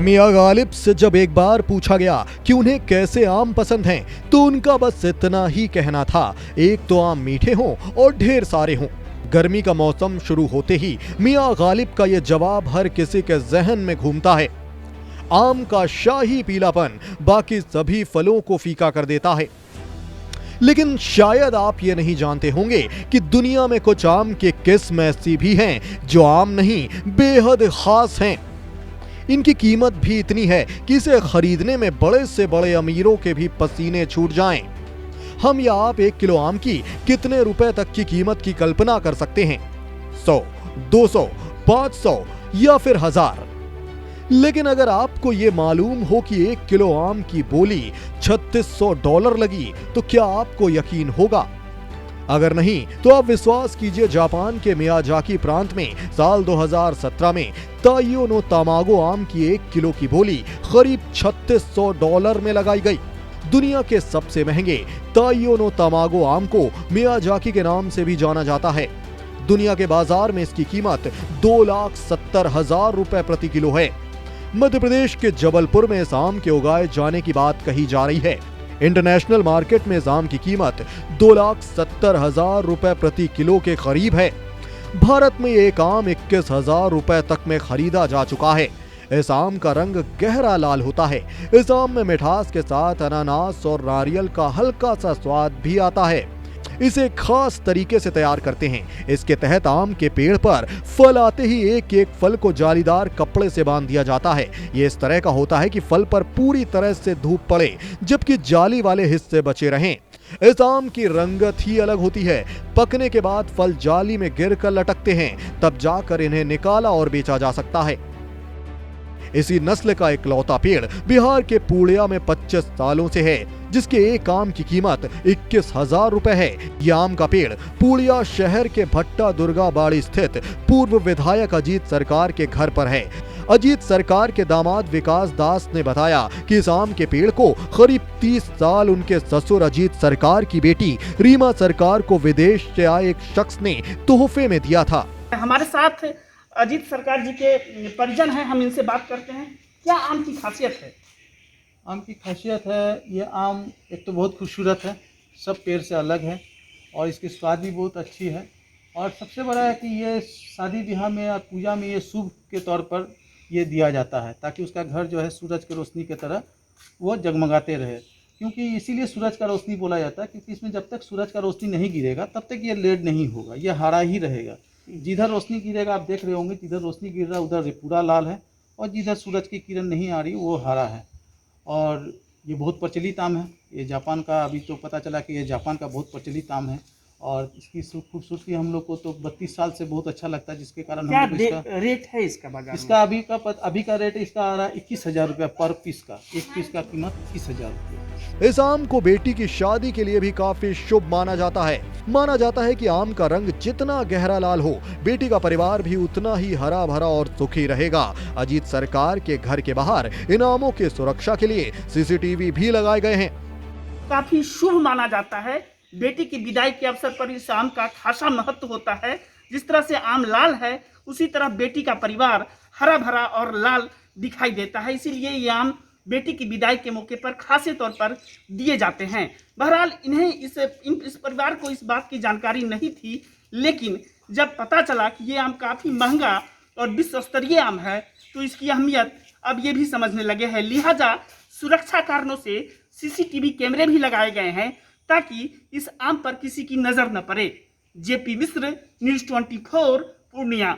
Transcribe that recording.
मियां गालिब से जब एक बार पूछा गया कि उन्हें कैसे आम पसंद हैं, तो उनका बस इतना ही कहना था, एक तो आम मीठे हों और ढेर सारे हों। गर्मी का मौसम शुरू होते ही मियां गालिब का यह जवाब हर किसी के जहन में घूमता है। आम का शाही पीलापन बाकी सभी फलों को फीका कर देता है। लेकिन शायद आप ये नहीं जानते होंगे कि दुनिया में कुछ आम की किस्म ऐसी भी हैं जो आम नहीं, बेहद खास हैं। इनकी कीमत भी इतनी है कि इसे खरीदने में बड़े से बड़े अमीरों के भी पसीने छूट जाएं। हम या आप 1 किलो आम की कितने रुपए तक की कीमत की कल्पना कर सकते हैं? 100, 200, 500 या फिर 1000। लेकिन अगर आपको ये मालूम हो कि 1 किलो आम की बोली $3600 लगी, तो क्या आपको यकीन होगा? अगर नहीं तो आप विश्वास कीजिए, जापान के मियाजाकी प्रांत में साल 2017 में ताइयो नो तमागो आम की 1 किलो की बोली करीब $3600 में लगाई गई। दुनिया के सबसे महंगे ताइयो नो तमागो आम को मियाजाकी के नाम से भी जाना जाता है। दुनिया के बाजार में इसकी कीमत 2,70,000 रुपए प्रति किलो है। मध्य प्रदेश के जबलपुर में इस आम के उगाए जाने की बात कही जा रही है। इंटरनेशनल मार्केट में इस आम की कीमत 2,70,000 रुपए प्रति किलो के करीब है। भारत में एक आम 21,000 रुपए तक में खरीदा जा चुका है। इस आम का रंग गहरा लाल होता है। इस आम में मिठास के साथ अनानास और नारियल का हल्का सा स्वाद भी आता है। इसे खास तरीके से तैयार करते हैं। इसके तहत आम के पेड़ पर फल आते ही एक एक फल को जालीदार कपड़े से बांध दिया जाता है। ये इस तरह का होता है कि फल पर पूरी तरह से धूप पड़े, जबकि जाली वाले हिस्से बचे रहें। इस आम की रंगत ही अलग होती है। पकने के बाद फल जाली में गिरकर लटकते हैं, तब जाकर इन्हें निकाला और बेचा जा सकता है। इसी नस्ल का इकलौता पेड़ बिहार के पूर्णिया में 25 सालों से है, जिसके एक आम की कीमत 21,000 रुपए है। यह आम का पेड़ पूर्णिया शहर के भट्टा दुर्गा बाड़ी स्थित पूर्व विधायक अजीत सरकार के घर पर है। अजीत सरकार के दामाद विकास दास ने बताया कि इस आम के पेड़ को करीब 30 साल उनके ससुर अजीत सरकार की बेटी रीमा सरकार को विदेश से आए एक शख्स ने तोहफे में दिया था। हमारे साथ अजीत सरकार जी के परिजन हैं, हम इनसे बात करते हैं। क्या आम की खासियत है? आम की खासियत है, ये आम एक तो बहुत खूबसूरत है, सब पेड़ से अलग है और इसकी स्वाद भी बहुत अच्छी है। और सबसे बड़ा है कि ये शादी ब्याह में और पूजा में ये शुभ के तौर पर ये दिया जाता है, ताकि उसका घर जो है सूरज की रोशनी की तरह वो जगमगाते रहे। क्योंकि इसीलिए सूरज का रोशनी बोला जाता है, क्योंकि इसमें जब तक सूरज का रोशनी नहीं गिरेगा तब तक ये लेड नहीं होगा, ये हरा ही रहेगा। जिधर रोशनी गिरेगा, आप देख रहे होंगे, जिधर रोशनी गिर रहा है उधर पूरा लाल है, और जिधर सूरज की किरण नहीं आ रही वो हरा है। और ये बहुत प्रचलित आम है। ये जापान का, अभी तो पता चला कि ये जापान का बहुत प्रचलित आम है। और इसकी खूबसूरती हम लोग को तो 32 साल से बहुत अच्छा लगता है, जिसके कारण क्या हम लोग इसका रेट है इसका बाजार में? इसका अभी का रेट इसका आ रहा है 21,000 रुपये पर पीस का। एक पीस का कीमत 21,000 रुपये। इस आम को बेटी की शादी के लिए भी काफी शुभ माना जाता है। माना जाता है कि आम का रंग जितना गहरा लाल हो, बेटी का परिवार भी उतना ही हरा भरा और सुखी रहेगा। अजीत सरकार के घर के बाहर इन आमों की सुरक्षा के लिए CCTV भी लगाए गए हैं। काफी शुभ माना जाता है। बेटी की विदाई के अवसर पर इस आम का खासा महत्व होता है। जिस तरह से आम लाल है, उसी तरह बेटी का परिवार हरा भरा और लाल दिखाई देता है। इसीलिए ये आम बेटी की विदाई के मौके पर खासे तौर पर दिए जाते हैं। बहरहाल इन्हें इस परिवार को इस बात की जानकारी नहीं थी, लेकिन जब पता चला कि ये आम काफ़ी महंगा और विश्व स्तरीय आम है, तो इसकी अहमियत अब ये भी समझने लगे हैं। लिहाजा सुरक्षा कारणों से CCTV कैमरे भी लगाए गए हैं, ताकि इस आम पर किसी की नज़र न पड़े। JP मिश्र, News 24, पूर्णिया।